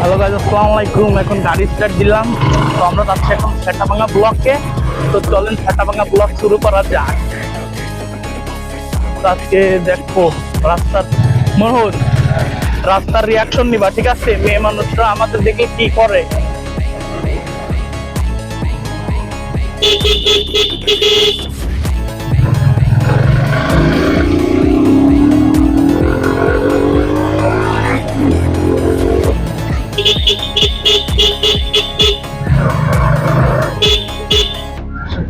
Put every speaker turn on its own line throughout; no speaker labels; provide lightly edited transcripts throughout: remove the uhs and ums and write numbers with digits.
Hello guys, আসসালামু আলাইকুম। এখন গাড়ি স্টার্ট দিলাম, তো আমরা যাচ্ছি এখন ফেটাভাঙা ব্লকে। তো চলেন ফেটাভাঙা ব্লক শুরু করা যাক। আজকে দেখো রাস্তার মোহন, রাস্তার রিয়াকশন নিবা, ঠিক আছে? মেয়ে মানুষরা আমাদের দেখে কি করে।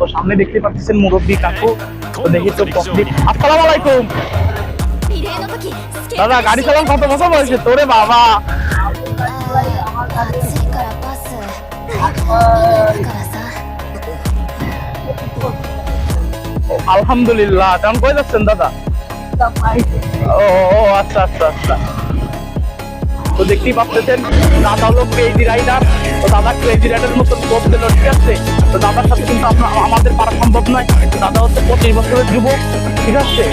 তো সামনে দেখতে পাচ্ছেন মুরব্বী কাকু, তো দেখি তো পকেট। আসসালামু আলাইকুম দাদা, গাড়ি চালান কত বছর বয়সে তোরে বাবা? আলহামদুলিল্লাহ। তেমন কই যাচ্ছেন দাদা? ও আচ্ছা আচ্ছা আচ্ছা। তো দেখতেই পাচ্ছেন দাদা হলো ক্রেজি রাইডার। তো দাদা ক্রেজি রাইডারের মতন করতে, ঠিক আছে? তো দাদার সাথে কিন্তু আমাদের পারা সম্ভব নয়। দাদা হচ্ছে 25 বছরের যুবক, ঠিক আছে?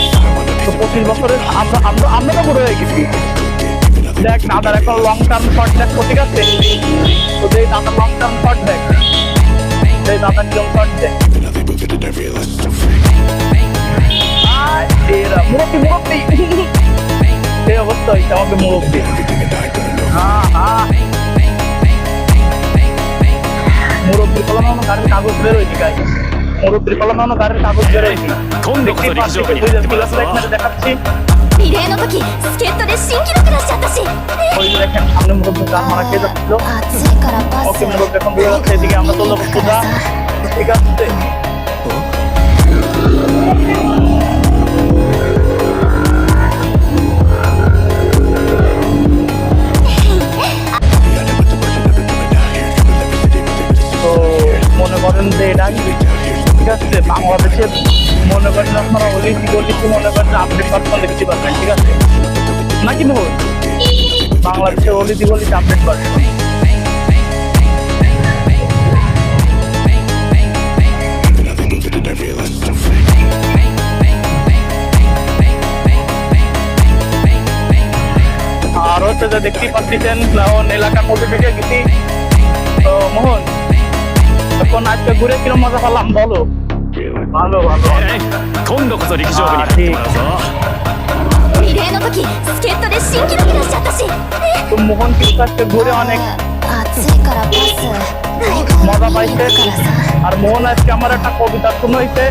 তো 25 বছরের আমরা তো বড় হয়ে গেছি। দেখ দাদার এখন লং টার্ম শট দেখো, ঠিক আছে? তো দেখ দাদার লং টার্ম শট দেখ, দাদার কিরম শট দেখ। মুরব্বী মুরব্বী এই অবস্থা হয়েছে আমাকে মুরব্বী। মুরব্বীর ফলানো গাড়ির কাগজ বের হয়েছে গাই, মুরব্বীর ফলানো গাড়ির কাগজ বের হয়েছে। দেখাচ্ছি ওই দেখেন সামনে মুরব্বী গান মারা খেয়ে যাচ্ছিল। ওকে মুরব্বী এখন বের হচ্ছে, এদিকে আমরা চলবো সোজা, ঠিক আছে? মনে করেন যে এটা ঠিক আছে বাংলাদেশের, মনে করেন আপনারা অলিথি গলিথি মনে করেন আপডেট ভার্সন দেখতে পারবেন, ঠিক আছে? নাকি বল বাংলাদেশের অলিথি গলিথি আপডেট ভার্সন। আর হচ্ছে যে দেখতেই পাচ্ছেন এলাকার মধ্যে থেকে গেছি। তো মোহন এখন আজকে ঘুরে কিরম মজা পেলাম বলো? ভালো ভালো। তো মোহন কিন্তু আজকে ঘুরে অনেক মজা পাইছে। আর মোহন আজকে আমার একটা কবিতা শুনাইছে,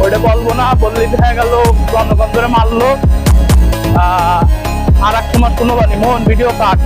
ওইটা বলবো না, বললেই দেখা গেল জনগণ ধরে মারলো। আর এক সময় শুনবানি মোহন ভিডিও কাট।